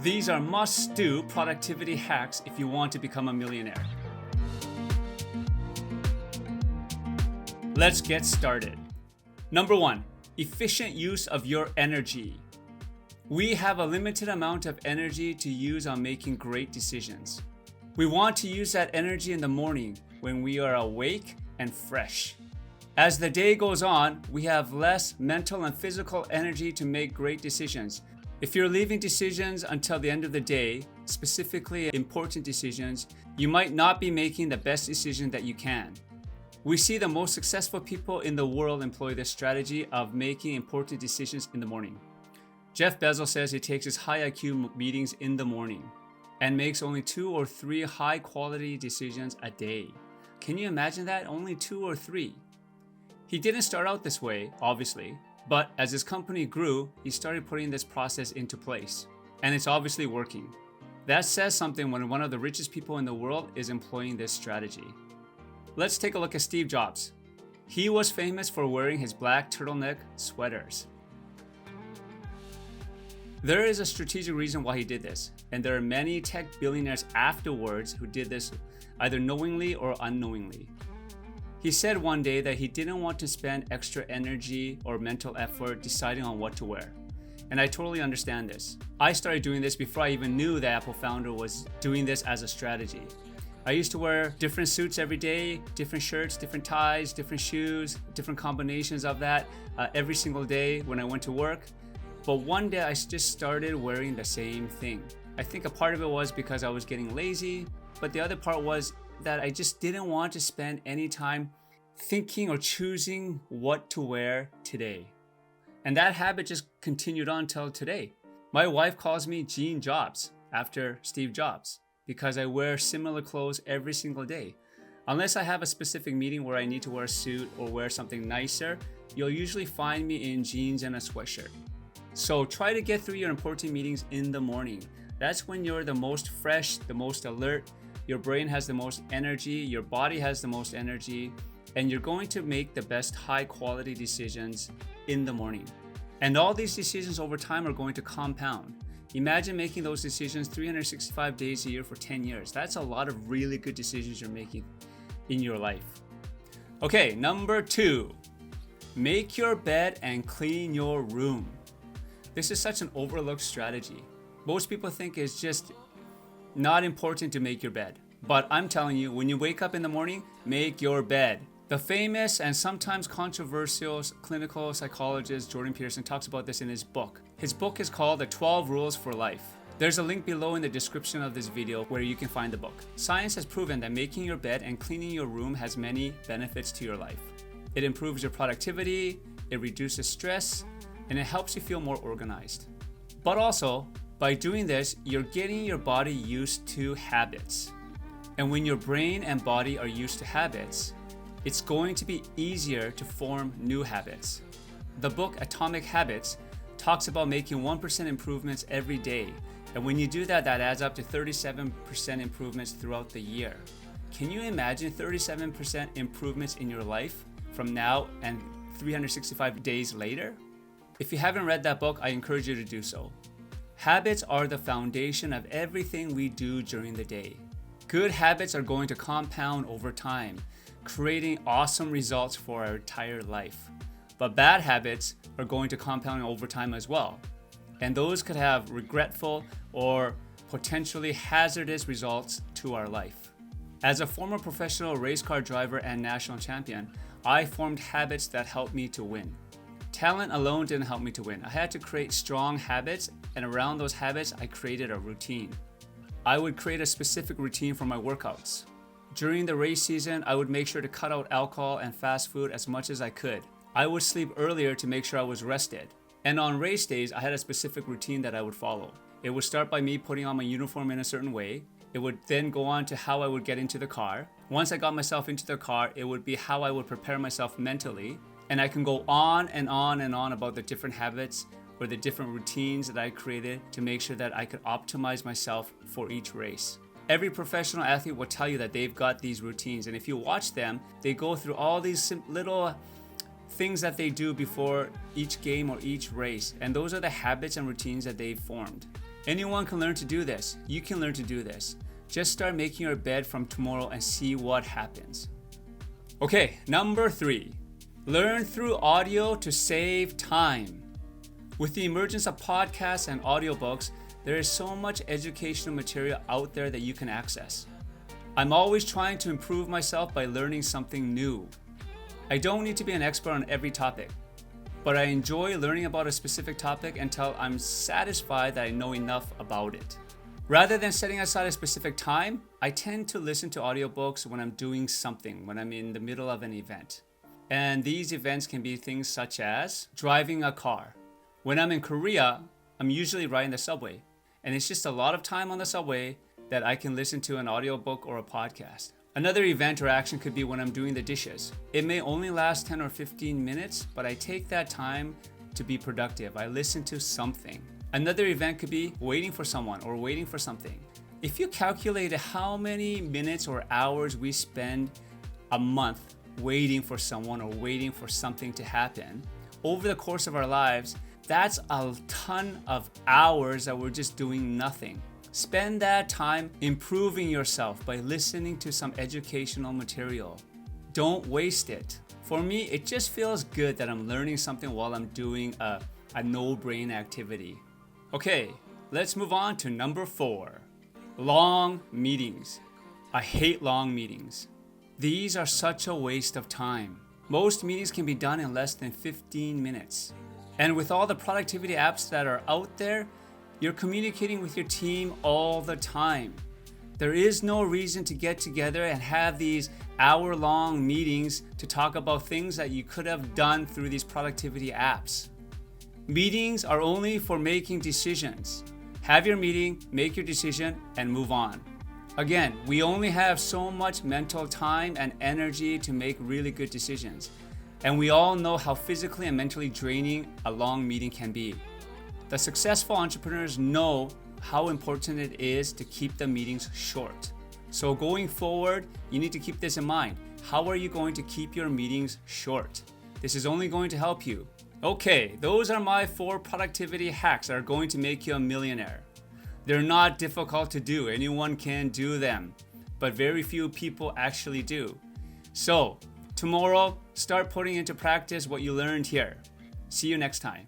These are must-do productivity hacks if you want to become a millionaire. Let's get started. Number 1, efficient use of your energy. We have a limited amount of energy to use on making great decisions. We want to use that energy in the morning when we are awake and fresh. As the day goes on, we have less mental and physical energy to make great decisions. If you're leaving decisions until the end of the day, specifically important decisions, you might not be making the best decision that you can. We see the most successful people in the world employ this strategy of making important decisions in the morning. Jeff Bezos says he takes his high IQ meetings in the morning and makes only 2 or 3 high quality decisions a day. Can you imagine that? Only 2 or 3. He didn't start out this way, obviously, but as his company grew, he started putting this process into place, and it's obviously working. That says something when one of the richest people in the world is employing this strategy. Let's take a look at Steve Jobs. He was famous for wearing his black turtleneck sweaters. There is a strategic reason why he did this, and there are many tech billionaires afterwards who did this either knowingly or unknowingly. He said one day that he didn't want to spend extra energy or mental effort deciding on what to wear. And I totally understand this. I started doing this before I even knew the Apple founder was doing this as a strategy. I used to wear different suits every day, different shirts, different ties, different shoes, different combinations of that every single day when I went to work. But one day I just started wearing the same thing. I think a part of it was because I was getting lazy, but the other part was that I just didn't want to spend any time thinking or choosing what to wear today. And that habit just continued on till today. My wife calls me Gene Jobs after Steve Jobs because I wear similar clothes every single day. Unless I have a specific meeting where I need to wear a suit or wear something nicer, you'll usually find me in jeans and a sweatshirt. So try to get through your important meetings in the morning. That's when you're the most fresh, the most alert, your brain has the most energy, your body has the most energy, and you're going to make the best high quality decisions in the morning. And all these decisions over time are going to compound. Imagine making those decisions 365 days a year for 10 years. That's a lot of really good decisions you're making in your life. Okay, number 2, make your bed and clean your room. This is such an overlooked strategy. Most people think it's just not important to make your bed. But I'm telling you, when you wake up in the morning, make your bed. The famous and sometimes controversial clinical psychologist Jordan Peterson talks about this in his book. His book is called The 12 Rules for Life. There's a link below in the description of this video where you can find the book. Science has proven that making your bed and cleaning your room has many benefits to your life. It improves your productivity, it reduces stress, and it helps you feel more organized. But also, by doing this, you're getting your body used to habits. And when your brain and body are used to habits, it's going to be easier to form new habits. The book Atomic Habits talks about making 1% improvements every day. And when you do that, that adds up to 37% improvements throughout the year. Can you imagine 37% improvements in your life from now and 365 days later? If you haven't read that book, I encourage you to do so. Habits are the foundation of everything we do during the day. Good habits are going to compound over time, creating awesome results for our entire life. But bad habits are going to compound over time as well. And those could have regretful or potentially hazardous results to our life. As a former professional race car driver and national champion, I formed habits that helped me to win. Talent alone didn't help me to win. I had to create strong habits, and around those habits, I created a routine. I would create a specific routine for my workouts. During the race season, I would make sure to cut out alcohol and fast food as much as I could. I would sleep earlier to make sure I was rested. And on race days, I had a specific routine that I would follow. It would start by me putting on my uniform in a certain way. It would then go on to how I would get into the car. Once I got myself into the car, it would be how I would prepare myself mentally. And I can go on and on and on about the different habits or the different routines that I created to make sure that I could optimize myself for each race. Every professional athlete will tell you that they've got these routines. And if you watch them, they go through all these little things that they do before each game or each race. And those are the habits and routines that they've formed. Anyone can learn to do this. You can learn to do this. Just start making your bed from tomorrow and see what happens. Okay, number 3. Learn through audio to save time. With the emergence of podcasts and audiobooks, there is so much educational material out there that you can access. I'm always trying to improve myself by learning something new. I don't need to be an expert on every topic, but I enjoy learning about a specific topic until I'm satisfied that I know enough about it. Rather than setting aside a specific time, I tend to listen to audiobooks when I'm doing something, when I'm in the middle of an event. And these events can be things such as driving a car. When I'm in Korea, I'm usually riding the subway, and it's just a lot of time on the subway that I can listen to an audiobook or a podcast. Another event or action could be when I'm doing the dishes. It may only last 10 or 15 minutes, but I take that time to be productive. I listen to something. Another event could be waiting for someone or waiting for something. If you calculate how many minutes or hours we spend a month waiting for someone or waiting for something to happen over the course of our lives, that's a ton of hours that we're just doing nothing. Spend that time improving yourself by listening to some educational material. Don't waste it. For me, it just feels good that I'm learning something while I'm doing a no-brain activity. Okay, let's move on to number 4. Long meetings. I hate long meetings. These are such a waste of time. Most meetings can be done in less than 15 minutes. And with all the productivity apps that are out there, you're communicating with your team all the time. There is no reason to get together and have these hour-long meetings to talk about things that you could have done through these productivity apps. Meetings are only for making decisions. Have your meeting, make your decision, and move on. Again, we only have so much mental time and energy to make really good decisions. And we all know how physically and mentally draining a long meeting can be. The successful entrepreneurs know how important it is to keep the meetings short. So going forward, you need to keep this in mind. How are you going to keep your meetings short? This is only going to help you. Okay, those are my 4 productivity hacks that are going to make you a millionaire. They're not difficult to do. Anyone can do them, but very few people actually do. So tomorrow, start putting into practice what you learned here. See you next time.